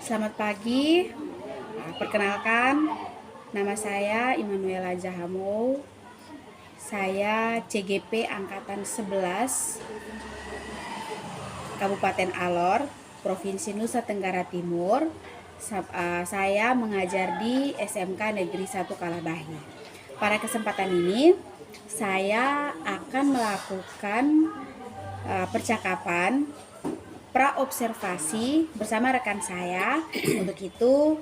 Selamat pagi. Perkenalkan, nama saya Immanuela Jahamou. Saya CGP Angkatan 11 Kabupaten Alor, Provinsi Nusa Tenggara Timur. Saya mengajar di SMK Negeri 1 Kalabahi. Pada kesempatan ini, saya akan melakukan percakapan praobservasi bersama rekan saya. Untuk itu,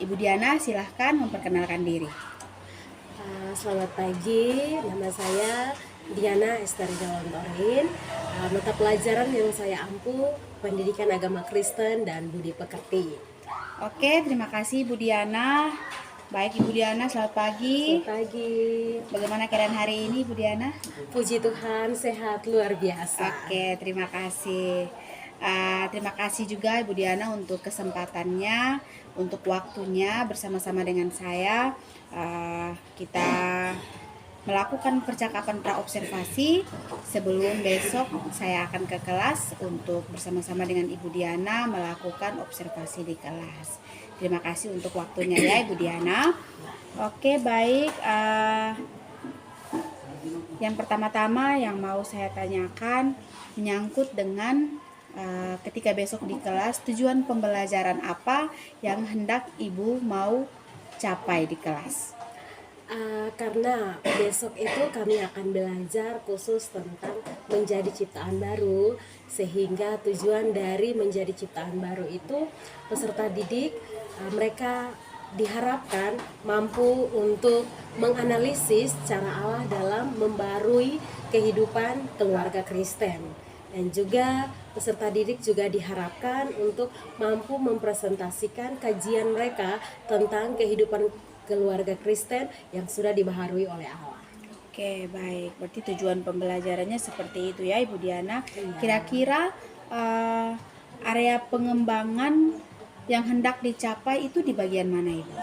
Ibu Diana silahkan memperkenalkan diri. Selamat pagi, nama saya Diana Esther Jalontorin. Mata pelajaran yang saya ampu pendidikan agama Kristen dan budi pekerti. Oke, terima kasih Ibu Diana. Baik Ibu Diana, selamat pagi. Selamat pagi. Bagaimana keadaan hari ini Ibu Diana? Puji Tuhan, sehat luar biasa. Oke, terima kasih. Terima kasih juga Ibu Diana untuk kesempatannya, untuk waktunya bersama-sama dengan saya. Kita melakukan percakapan praobservasi sebelum besok saya akan ke kelas untuk bersama-sama dengan Ibu Diana melakukan observasi di kelas. Terima kasih untuk waktunya ya Ibu Diana. Oke, baik. Yang pertama-tama yang mau saya tanyakan menyangkut dengan ketika besok di kelas, tujuan pembelajaran apa yang hendak Ibu mau capai di kelas? Karena besok itu kami akan belajar khusus tentang menjadi ciptaan baru, sehingga tujuan dari menjadi ciptaan baru itu peserta didik mereka diharapkan mampu untuk menganalisis cara Allah dalam membarui kehidupan keluarga Kristen. Dan juga peserta didik juga diharapkan untuk mampu mempresentasikan kajian mereka tentang kehidupan keluarga Kristen yang sudah dibaharui oleh Allah. Oke, baik. Berarti tujuan pembelajarannya seperti itu ya Ibu Diana. Iya. Kira-kira area pengembangan yang hendak dicapai itu di bagian mana Ibu?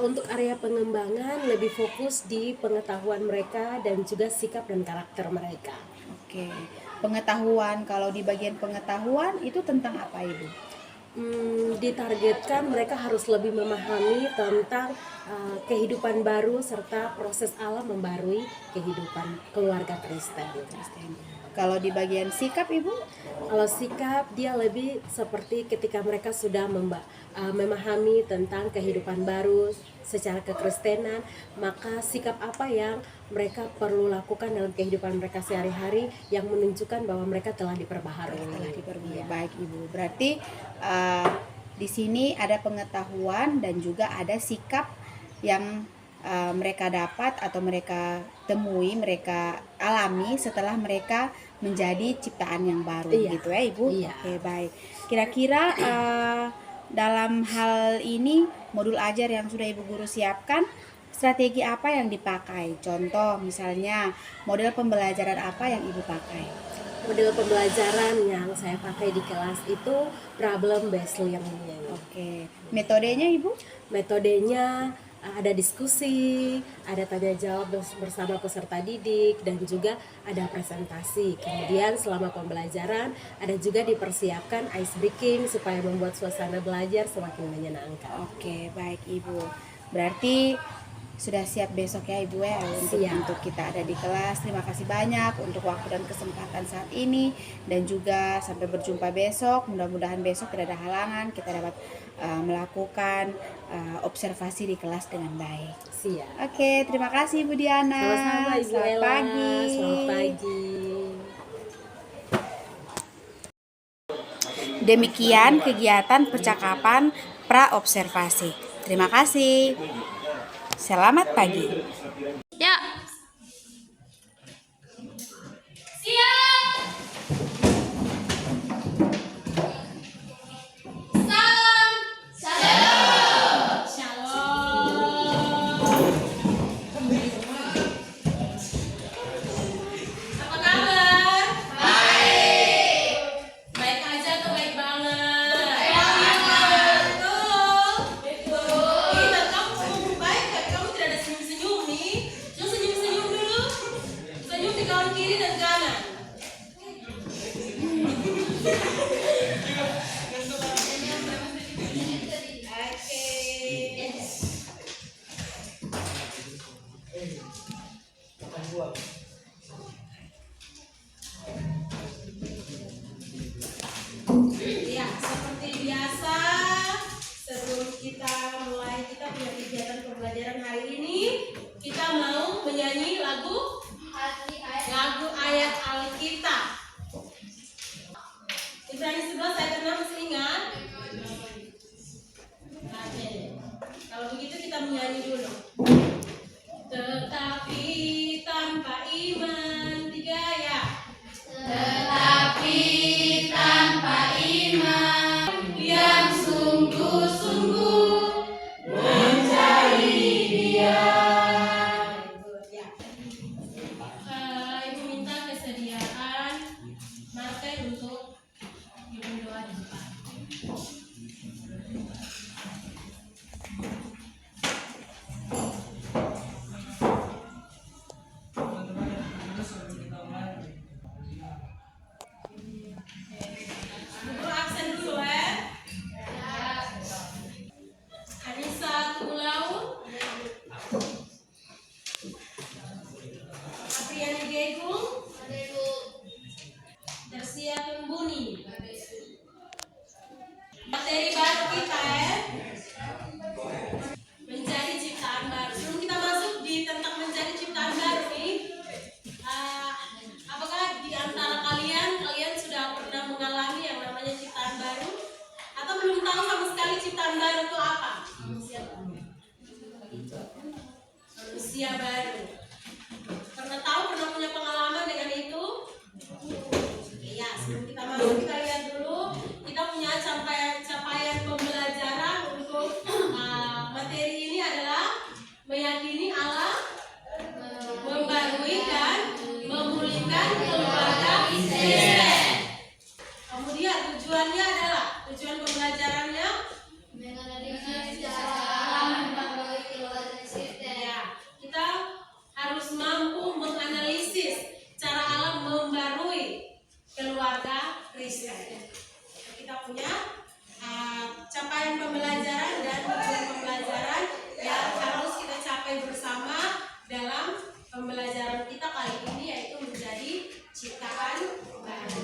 Untuk area pengembangan lebih fokus di pengetahuan mereka dan juga sikap dan karakter mereka. Oke, pengetahuan. Kalau di bagian pengetahuan itu tentang apa Ibu? Ditargetkan mereka harus lebih memahami tentang kehidupan baru serta proses Allah membarui kehidupan keluarga Kristen. Kalau di bagian sikap Ibu? Kalau sikap dia lebih seperti ketika mereka sudah memahami tentang kehidupan baru secara kekristenan, maka sikap apa yang mereka perlu lakukan dalam kehidupan mereka sehari-hari yang menunjukkan bahwa mereka telah diperbaharui. Ya. Baik Ibu. Berarti di sini ada pengetahuan dan juga ada sikap yang mereka dapat atau mereka temui, mereka alami setelah mereka menjadi ciptaan yang baru. Iya. Gitu ya Ibu? Iya. Oke, baik. Kira-kira dalam hal ini modul ajar yang sudah Ibu Guru siapkan, strategi apa yang dipakai? Contoh misalnya model pembelajaran apa yang Ibu pakai? Model pembelajaran yang saya pakai di kelas itu problem based learning. Oke. Metodenya Ibu? Metodenya ada diskusi, ada tanya jawab bersama peserta didik, dan juga ada presentasi. Kemudian selama pembelajaran ada juga dipersiapkan ice breaking supaya membuat suasana belajar semakin menyenangkan. Oke, baik Ibu. Berarti sudah siap besok ya Ibu ya untuk kita ada di kelas. Terima kasih banyak untuk waktu dan kesempatan saat ini, dan juga sampai berjumpa besok. Mudah-mudahan besok tidak ada halangan, kita dapat melakukan observasi di kelas dengan baik. Siap. Oke, terima kasih Ibu Diana. Sama-sama Ibu Selamat Ella. pagi. Selamat pagi. Demikian kegiatan percakapan praobservasi. Terima kasih. Selamat pagi. Ya. Siap. Salam. Shalom. Shalom. Apa kabar? Baik. Baik aja tuh, baik banget. Baik banget. Betul. Betul. Ih, dan kamu baik, tapi kamu tidak ada senyum-senyum nih. nyanyi dulu. Tetapi tanpa iman, tiga ya. Tetapi tanpa iman yang sungguh-sungguh mencari Dia. Ya. Ibu minta kesediaan Martin untuk ibu doa di depan. Ibu absen dulu ya. Anissa Tugulau, Apriani Gegung, Tersia Pembuni. Materi baru kita ya, menjadi ciptaan baru. Sebelum kita masuk di tentang menjadi ciptaan baru nih, apakah di antara kalian sudah pernah mengalami yang namanya ciptaan baru, atau belum tahu sama sekali ciptaan baru itu apa? Manusia baru. Pernah tahu, pernah punya pengalaman dengan itu? Iya, sebelum kita masuk kita lihat dulu kita punya capaian pembelajaran untuk materi ini adalah meyakini Allah, membarui dan memulihkan keluarga Kristen. Kemudian tujuan pembelajarannya ya, kita harus mampu menganalisis cara Allah membarui keluarga Kristen. Kita punya capaian pembelajaran dan tujuan pembelajaran yang harus kita capai bersama dalam pembelajaran kita kali ini, yaitu menjadi ciptaan baru.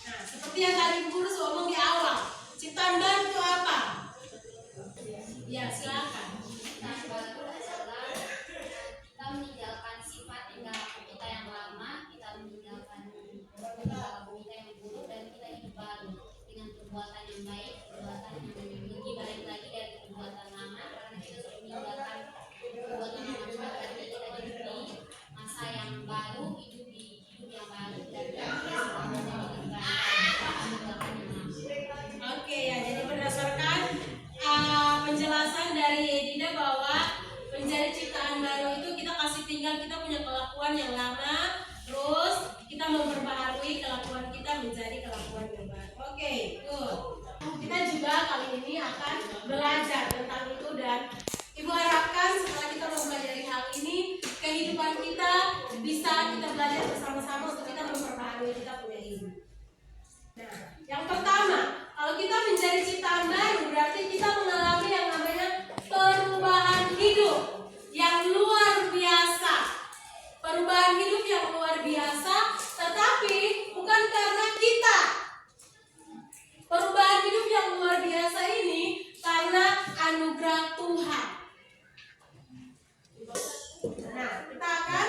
Nah, seperti yang tadi Bu Guru ngomong di awal, ciptaan baru itu apa? Ya, silakan. Kita meninggalkan sifat kita yang lama, kita meninggalkan kita yang buruk, dan kita hidup baru dengan perbuatan yang baik, perbuatan yang lebih baik lagi dari perbuatan lama, karena kita sudah meninggalkan perbuatan lama juga, karena kita hidup di masa yang baru, hidup di hidup yang baru, dan kita sudah menjadi lebih baik, meninggalkan yang lama. Oke ya, jadi berdasarkan penjelasan dari Edina bahwa menjadi ciptaan baru itu kita kasih tinggal kita punya kelakuan yang lama, terus kita memperbaharui kelakuan kita menjadi kelakuan yang baru. Oke, good. Kita juga kali ini akan belajar tentang itu, dan Ibu harapkan setelah kita mempelajari hal ini, kehidupan kita bisa kita belajar bersama-sama untuk kita memperbaharui kita punya hidup. Nah, yang pertama, kalau kita menjadi ciptaan baru berarti kita mengalami yang namanya perubahan hidup yang luar biasa. Perubahan hidup yang luar biasa, tetapi bukan karena kita. Perubahan hidup yang luar biasa ini karena anugerah Tuhan. Nah, kita akan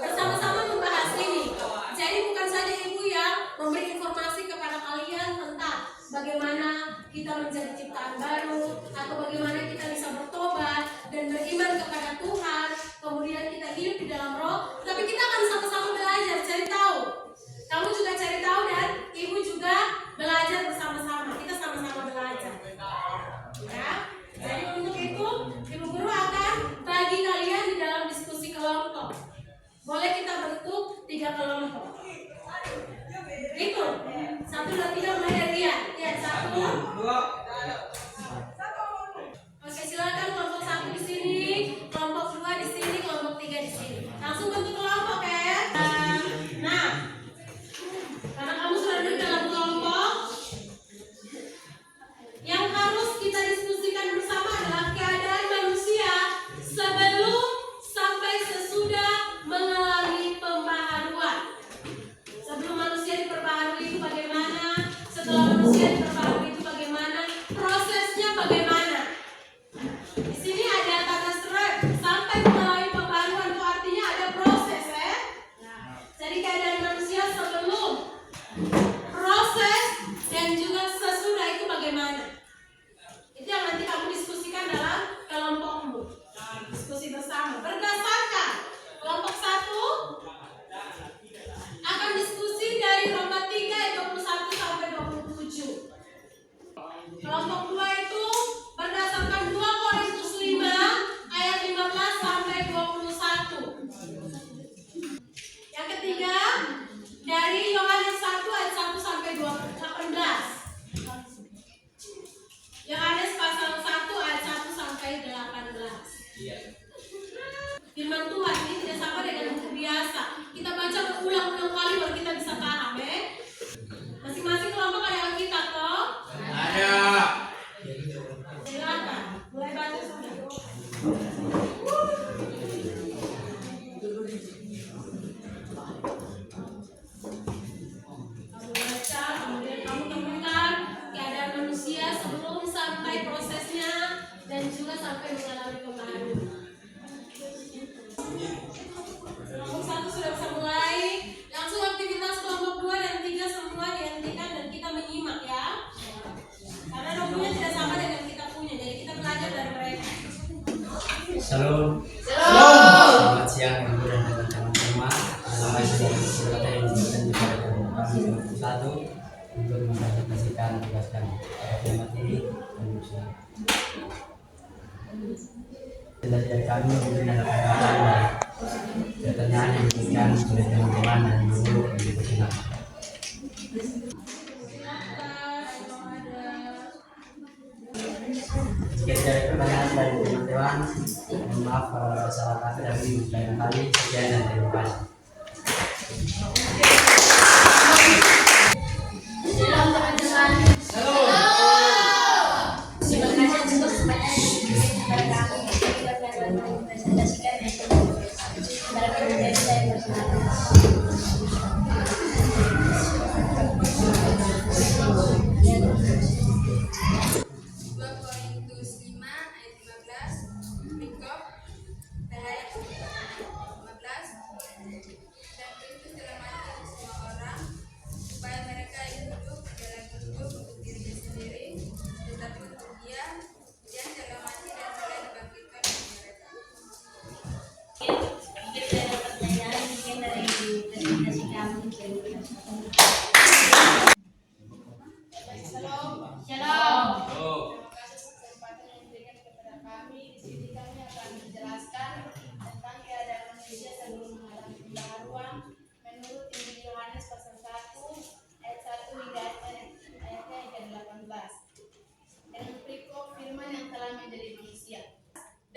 bersama-sama membahas ini. Jadi bukan saja Ibu yang memberi informasi kepada kalian tentang bagaimana kita menjadi ciptaan baru, atau bagaimana kita bisa bertobat dan beriman kepada Tuhan, kemudian kita hidup di dalam Roh, tapi kita akan sama-sama belajar, cari tahu. Kamu juga cari tahu dan Ibu juga belajar bersama-sama. Kita sama-sama belajar. Ya. Jadi untuk itu Ibu Guru akan bagi kalian di dalam diskusi kelompok. Boleh kita bentuk 3 kelompok. Itu 1, 2, 3 mulai dari dia. Ya, 1, 2. Oke, silakan kelompok 1 di sini, kelompok 2 di sini, kelompok 3 di sini. Langsung bentuk kelompok ya. Nah, karena kamu sudah duduk dalam kelompok, yang harus kita diskusikan bersama adalah keadaan manusia sebelum sampai sesudah mengalami pembaharuan. Sebelum manusia diperbaharui itu bagaimana? Setelah manusia diperbaharui itu bagaimana? Firman Tuhan ini tidak sama dengan buku biasa. Kita baca berulang-ulang kali baru kita bisa paham, Masing-masing kelompok ada Alkitab toh? Ada. Silakan, mulai baca sudah. Kamu baca, kemudian kamu temukan keadaan manusia sebelum sampai prosesnya dan juga sampai mengalami pembaharuan. Kelompok 1 sudah bisa mulai. Langsung aktivitas kelompok 2 dan 3 semua dihentikan dan kita menyimak ya. Karena dokumennya tidak sama dengan kita punya, jadi kita belajar dari mereka. Shalom. Selamat siang Ibu dan teman-teman semua. Nama saya Surata yang diberikan kepada kami satu untuk mempresentasikan tugas kami. Pada materi manusia. Dari kami mungkin ada pertanyaan yang diberikan oleh teman-teman dan guru yang dipersilakan. Sekian dari pertanyaan dari teman-teman. Mohon maaf kalau ada salah kata dan lain kali. Sekian dan terima kasih. Shalom teman-teman. Terima kasih untuk semuanya yang diberikan kepada kami. Kita akan mempresentasikan para materi saya bersama.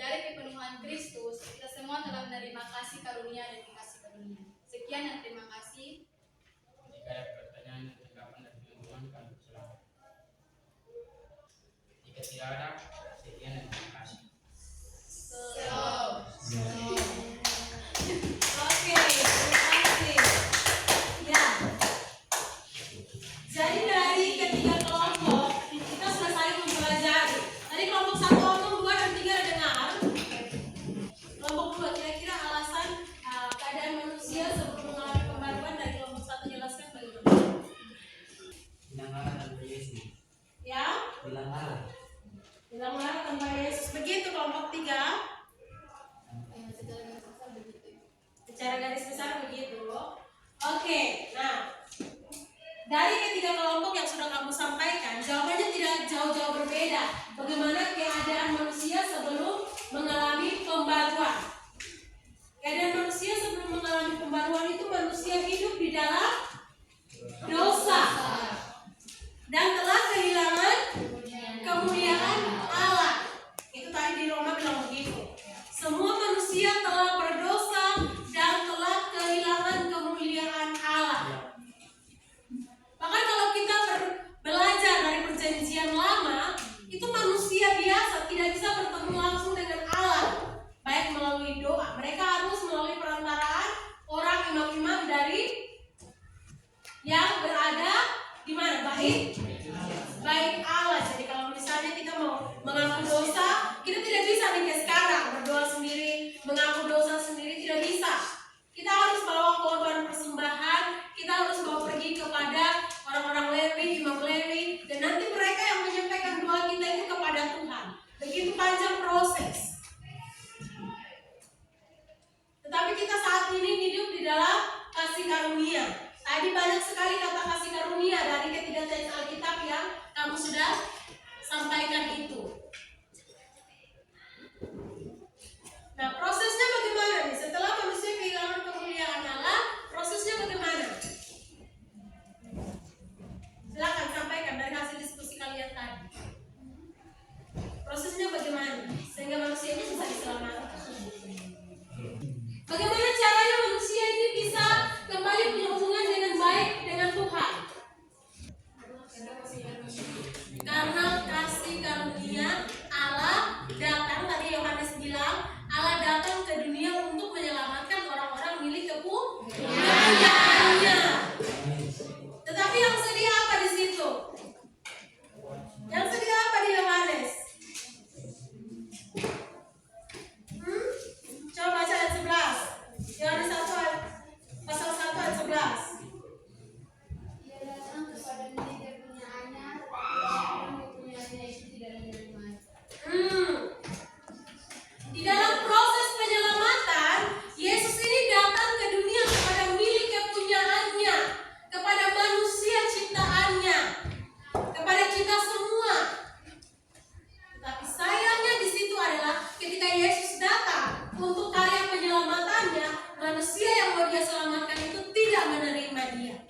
Dari kepenuhan Kristus, kita semua telah menerima kasih karunia dan kasih karunia. Sekian dan terima kasih. Jika ada pertanyaan dan tanggapan dari teman-teman, kami silakan. Jika tidak ada, sekian dan terima kasih. Oke, terima kasih. Ya. Jadi dari ketiga kelompok kita sudah saling mempelajari. Tadi kelompok 1 omong, 2 dan 3 ada dengar. Kelompok 2 kira-kira alasan keadaan manusia sebelum mengalami pembaruan dari kelompok 1 jelaskan bagaimana? Bilang Allah tanpa Yesus. Ya, Bilang Allah. bilang marah tanpa Yesus. Begitu kelompok 3. Secara garis besar begitu. Oke, nah dari ketiga kelompok yang sudah kamu sampaikan, jawabannya tidak jauh-jauh berbeda. Bagaimana keadaan manusia sebelum mengalami pembaruan? Keadaan manusia sebelum mengalami pembaruan itu manusia hidup di dalam dosa dan telah kehilangan kemuliaan Allah. Itu tadi di Roma bilang begitu. Semua manusia telah berdosa dan telah kehilangan kemuliaan Allah. Bahkan kalau kita belajar dari perjanjian lama, itu manusia biasa tidak bisa bertemu langsung dengan Allah, baik melalui doa. Mereka harus melalui perantaraan orang imam-imam dari yang berada di mana? Baik Allah. Jadi kalau misalnya kita mau mengaku dosa, kita tidak bisa nih kayak sekarang berdoa sendiri, mengaku dosa sendiri, tidak bisa. Kita harus bawa korban persembahan, kita harus bawa pergi kepada orang-orang Lewi, imam Lewi, dan nanti mereka yang menyampaikan doa kita itu kepada Tuhan. Begitu panjang proses. Tetapi kita saat ini hidup di dalam kasih karunia. Tadi banyak sekali kata kasih karunia dari ketiga teks Alkitab yang kamu sudah sampaikan itu. Nah, prosesnya bagaimana nih? Setelah manusia kehilangan kemuliaan Allah, prosesnya bagaimana? Silakan sampaikan dari hasil diskusi kalian tadi. Prosesnya bagaimana? Sehingga manusia ini bisa diselamatkan. Bagaimana caranya manusia ini bisa kembali punya hubungan dengan baik dengan Tuhan? Karena kasih karunia Allah datang, tadi Yohanes bilang, Allah datang ke dunia untuk menyelamatkan orang-orang milik kepunyaannya. Tetapi yang sedih apa di situ? Yang sedih apa di Yohanes? Coba baca ayat 11. Yohanes 1 pasal 1 ayat 11. Ia datang kepada milik kepunyaannya, tetapi kepunyaannya itu tidak menerima. Di dalam proses penyelamatan, Yesus ini datang ke dunia kepada milik kepunyaannya, kepada manusia ciptaannya, kepada kita semua. Tetapi sayangnya di situ adalah ketika Yesus datang untuk karya penyelamatannya, manusia yang mau dia selamatkan itu tidak menerima dia.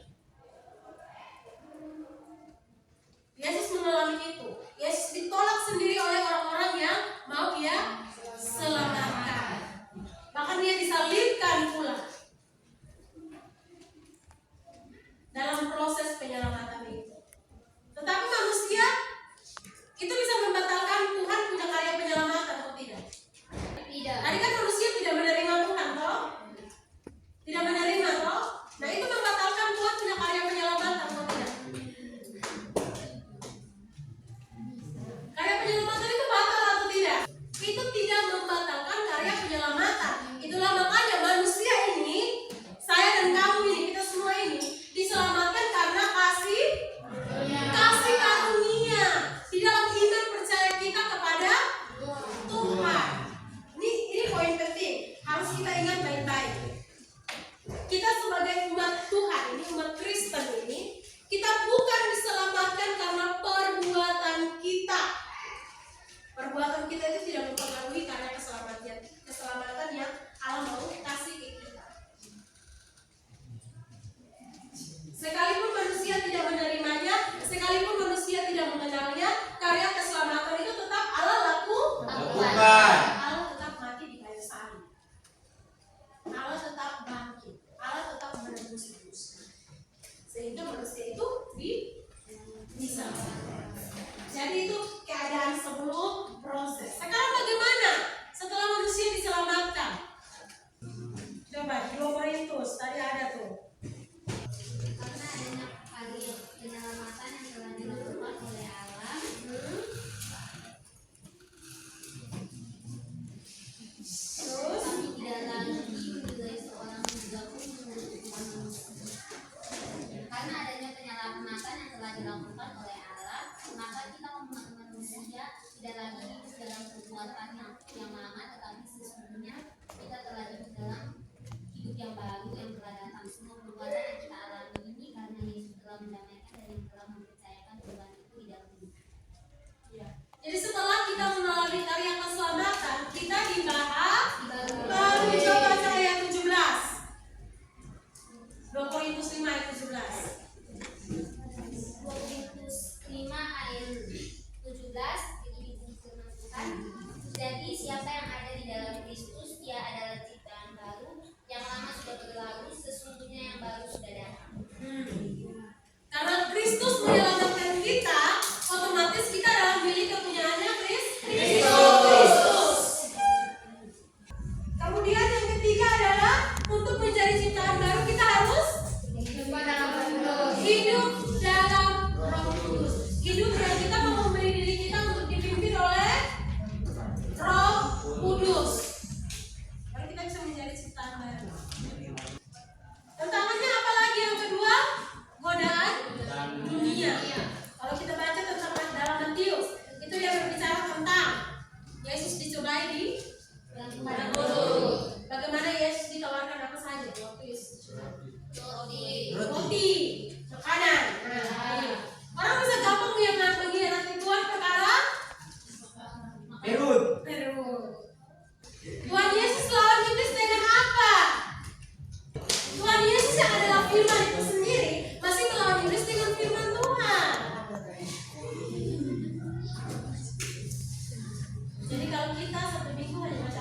Yesus mengalami itu. Yesus ditolak sendiri oleh orang-orang yang mau dia selamatkan. Bahkan dia disalibkan pula dalam proses penyelamatan itu. Tetapi manusia itu bisa membatalkan Tuhan punya karya penyelamatan atau tidak? Tidak. Tadi kan manusia tidak menerima Tuhan, toh? Tidak menerima, toh? Nah, itu membatalkan Tuhan punya karya penyelamatan atau tidak? Karya penyelamatan itu batal atau tidak? Itu tidak membatalkan karya penyelamatan. Itulah makanya manusia ini, saya dan kamu ini, kita semua ini diselamatkan karena kasih karunia di dalam iman percaya kita kepada Tuhan. Ini poin penting, harus kita ingat baik-baik. Kita sebagai umat Tuhan ini, umat Kristen ini, kita bukan diselamatkan karena perbuatan kita. Perbuatan kita itu tidak mempengaruhi karena keselamatan yang Allah mau kasih ke kita. Sekalipun manusia tidak menerimanya, sekalipun manusia tidak mengenalnya, karya keselamatan itu tetap Allah lakukan. Allah tetap mati di kayu salib. Allah tetap bangkit. Allah tetap menebus dosa. Sehingga manusia itu diselamatkan. Jadi itu keadaan sebelum proses. Sekarang bagaimana setelah manusia diselamatkan? Coba 2 Korintus tadi ada tuh. Karena adanya karya penyelamatan yang telah dilakukan oleh Allah, Terus kami tidak lagi menilai seorang juga pun dengan hukuman manusia. Karena adanya penyelamatan yang telah dilakukan oleh Allah, maka kita manusia tidak lagi hidup dalam perbuatan yang lama, tetapi sesungguhnya kita telah hidup dalam hidup yang baru yang telah datang. Semua perbuatan yang kita alami ini karena Yesus telah mendamaikan dan yang telah mempercayakan beban itu di dalam hidup. jadi setelah kita mengalami karya keselamatan, kita dibahas Baru baru coba baca ayat 17. 2 Korintus 5 ayat 17. 2 Korintus 5 ayat 17 itu difirmankan, jadi siapa yang ada di dalam Kristus, dia adalah ciptaan baru, yang lama sudah berlalu, sesungguhnya yang baru sudah datang. Karena Kristus menyelamatkan kita, otomatis kita adalah milik kepunyaannya Kristus. Kemudian yang ketiga adalah untuk menjadi ciptaan baru kita harus hidup dalam Roh Kudus. Hidup yang kita mau memberi diri kita untuk dipimpin oleh Roh Kudus. Baru kita bisa menjadi ciptaan baru. Tantangannya apa lagi yang kedua? Godaan dunia. Kalau kita baca tentang dalam Matius, itu dia berbicara tentang Yesus dicobai di padang gurun. Bagaimana Yesus ditawarkan apa saja waktu Yesus dicobai? Roti, makanan. Orang bisa gampang mengkhianati Tuhan perkara perut. Tuhan Yesus lawan iblis dengan apa? Tuhan Yesus yang adalah firman itu sendiri masih melawan iblis dengan firman Tuhan. Jadi kalau kita satu minggu hanya baca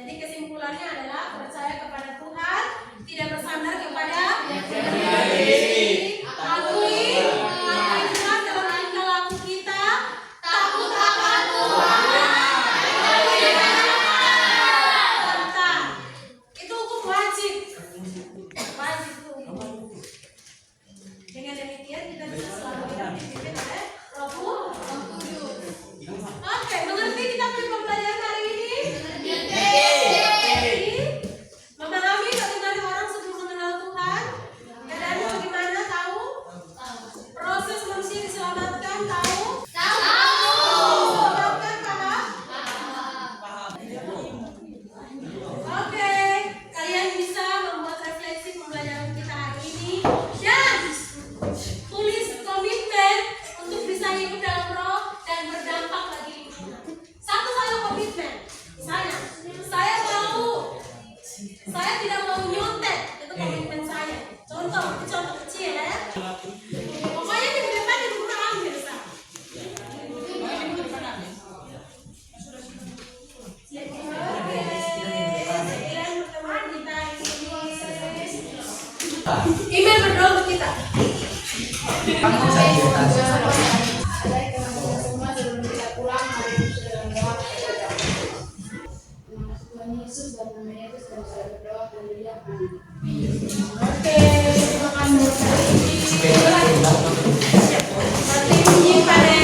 Jadi kesimpulannya adalah percaya kepada Tuhan, tidak bersandar kepada akui apa yang jelas dalam tingkah laku kita, takut akan Tuhan. Tentang itu hukum wajib. Wajib itu hukum. Dengan demikian kita bisa selalu dipimpin oleh Roh Kudus. Oke, mengerti kita punya pembelajaran hari ini? Memahami bagaimana orang sebelum mengenal Tuhan? Keadaannya bagaimana? Tahu? Proses manusia diselamatkan? Tahu? Diselamatkan paham? Oke, kalian bisa membuat refleksi pembelajaran kita hari ini dan tulis komitmen untuk bisa hidup dalam roh dan berdampak bagi lingkungan. Satu kali komitmen, misalnya saya tidak mau nyontek, itu komitmen saya. Contoh, itu contoh kecil ya. Pokoknya di depan di rumah ambil sah. Oke, sekian pertemuan kita ini. Email berdoa untuk kita. Dari teman-teman semua sebelum kita pulang, mari kita berdoa kepada Tuhan. Nama Tuhan Yesus dan nama Yesus dan kita berdoa haleluya. Oke, terima kasih. Nanti bunyi pada.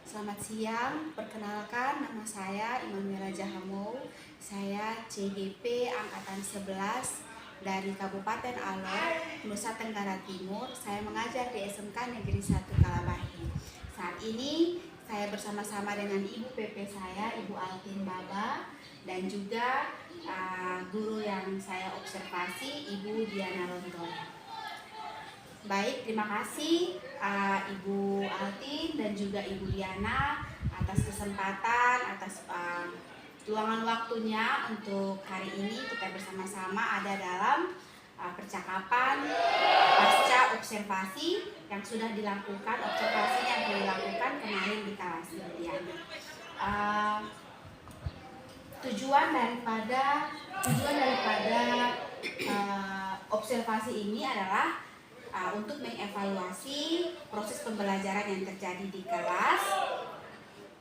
Selamat siang, perkenalkan nama saya Immanuela Jahamou. Saya CGP Angkatan 11 dari Kabupaten Alor, Nusa Tenggara Timur. Saya mengajar di SMK Negeri 1 Kalabahi. Saat ini saya bersama-sama dengan Ibu PP saya, Ibu Altin Baba, dan juga guru yang saya observasi, Ibu Diana Lontoya. Baik, terima kasih Ibu Altin dan juga Ibu Diana atas kesempatan, atas luangan waktunya untuk hari ini kita bersama-sama ada dalam percakapan pasca observasi yang sudah dilakukan, observasi yang dilakukan kemarin di kelas Ibu Diana. Tujuan daripada observasi ini adalah untuk mengevaluasi proses pembelajaran yang terjadi di kelas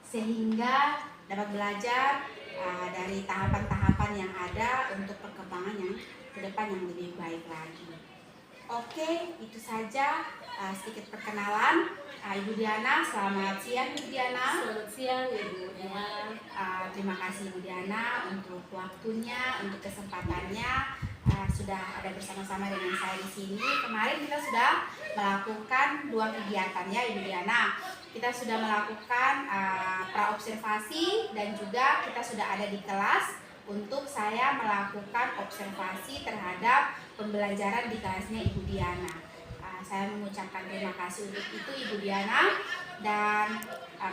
sehingga dapat belajar dari tahapan-tahapan yang ada untuk perkembangan yang ke depan yang lebih baik lagi. Oke, itu saja sedikit perkenalan. Ibu Diana, selamat siang Ibu Diana. Selamat siang Ibu Ella. Terima kasih Ibu Diana untuk waktunya, untuk kesempatannya. Sudah ada bersama-sama dengan saya di sini. Kemarin kita sudah melakukan 2 kegiatan ya Ibu Diana. Kita sudah melakukan pra-observasi dan juga kita sudah ada di kelas untuk saya melakukan observasi terhadap pembelajaran di kelasnya Ibu Diana. Saya mengucapkan terima kasih untuk itu Ibu Diana, dan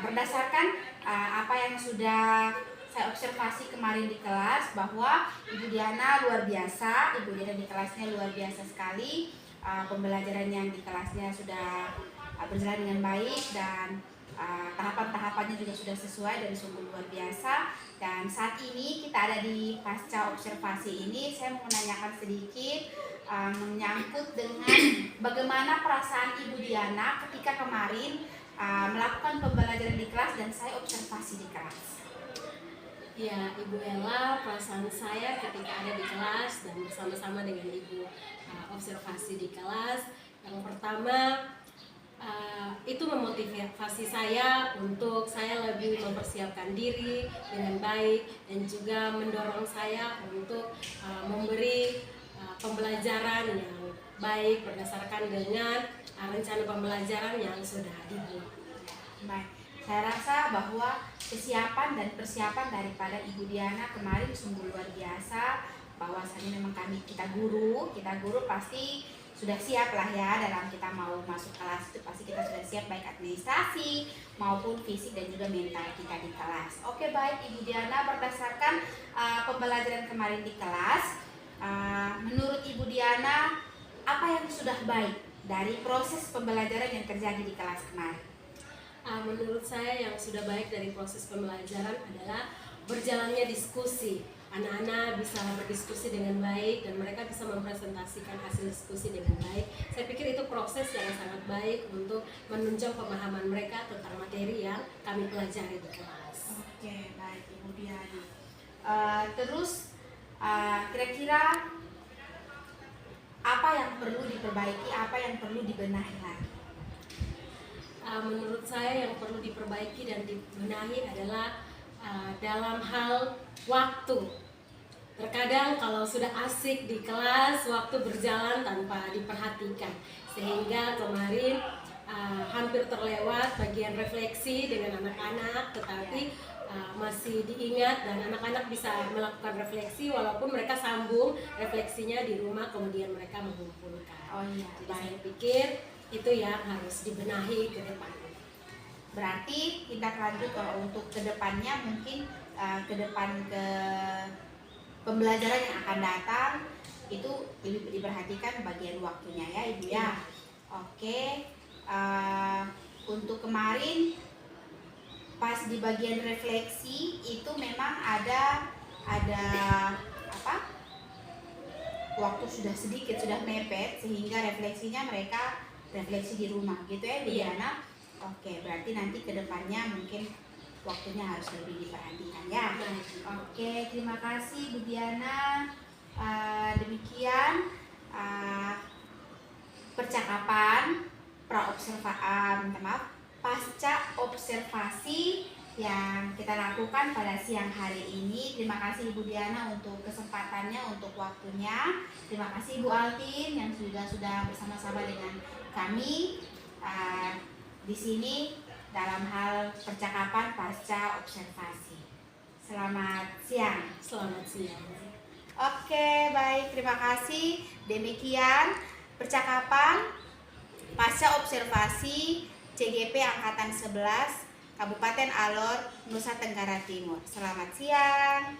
berdasarkan apa yang sudah saya observasi kemarin di kelas bahwa Ibu Diana luar biasa, Ibu Diana di kelasnya luar biasa sekali. Pembelajaran yang di kelasnya sudah berjalan dengan baik dan tahapan-tahapannya juga sudah sesuai dan sungguh luar biasa. Dan saat ini kita ada di pasca observasi ini, saya mau menanyakan sedikit menyangkut dengan bagaimana perasaan Ibu Diana ketika kemarin melakukan pembelajaran di kelas dan saya observasi di kelas. Ya, Ibu Ella, perasaan saya ketika ada di kelas dan bersama-sama dengan Ibu observasi di kelas, yang pertama itu memotivasi saya untuk saya lebih mempersiapkan diri dengan baik dan juga mendorong saya untuk memberi pembelajaran yang baik berdasarkan dengan rencana pembelajaran yang sudah dibuat. Baik, saya rasa bahwa kesiapan dan persiapan daripada Ibu Diana kemarin sungguh luar biasa. Bahwasanya memang kita guru pasti sudah siap lah ya dalam kita mau masuk kelas itu, pasti kita sudah siap baik administrasi maupun fisik dan juga mental kita di kelas. Oke, baik Ibu Diana, berdasarkan pembelajaran kemarin di kelas, menurut Ibu Diana apa yang sudah baik dari proses pembelajaran yang terjadi di kelas kemarin? Menurut saya yang sudah baik dari proses pembelajaran adalah berjalannya diskusi. Anak-anak bisa berdiskusi dengan baik dan mereka bisa mempresentasikan hasil diskusi dengan baik. Saya pikir itu proses yang sangat baik untuk menunjang pemahaman mereka tentang materi yang kami pelajari di kelas. Oke, baik Ibu Diana. Terus kira-kira apa yang perlu diperbaiki, apa yang perlu dibenahi lagi? Menurut saya yang perlu diperbaiki dan dibenahi adalah dalam hal waktu. Terkadang kalau sudah asik di kelas, waktu berjalan tanpa diperhatikan, sehingga kemarin hampir terlewat bagian refleksi dengan anak-anak, tetapi masih diingat dan anak-anak bisa melakukan refleksi walaupun mereka sambung refleksinya di rumah, kemudian mereka mengumpulkan. Oh iya, Jadi baik. saya pikir itu yang harus dibenahi ke depan. Berarti tindak lanjut kalau untuk kedepannya mungkin ke depan ke pembelajaran yang akan datang itu lebih diperhatikan bagian waktunya ya Ibu ya. Oke, untuk kemarin pas di bagian refleksi itu memang ada apa? Waktu sudah sedikit, sudah mepet sehingga refleksinya mereka refleksi di rumah gitu ya Bu Iya. Diana. Oke, berarti nanti kedepannya mungkin waktunya harus lebih diperhatikan ya. Oke, terima kasih Bu Diana. Demikian percakapan pasca observasi yang kita lakukan pada siang hari ini. Terima kasih Ibu Diana untuk kesempatannya, untuk waktunya. Terima kasih Bu Altin yang sudah bersama-sama dengan kami di sini dalam hal percakapan pasca observasi. Selamat siang. Selamat siang. Oke, baik, terima kasih. Demikian percakapan pasca observasi CGP Angkatan 11 Kabupaten Alor, Nusa Tenggara Timur. Selamat siang.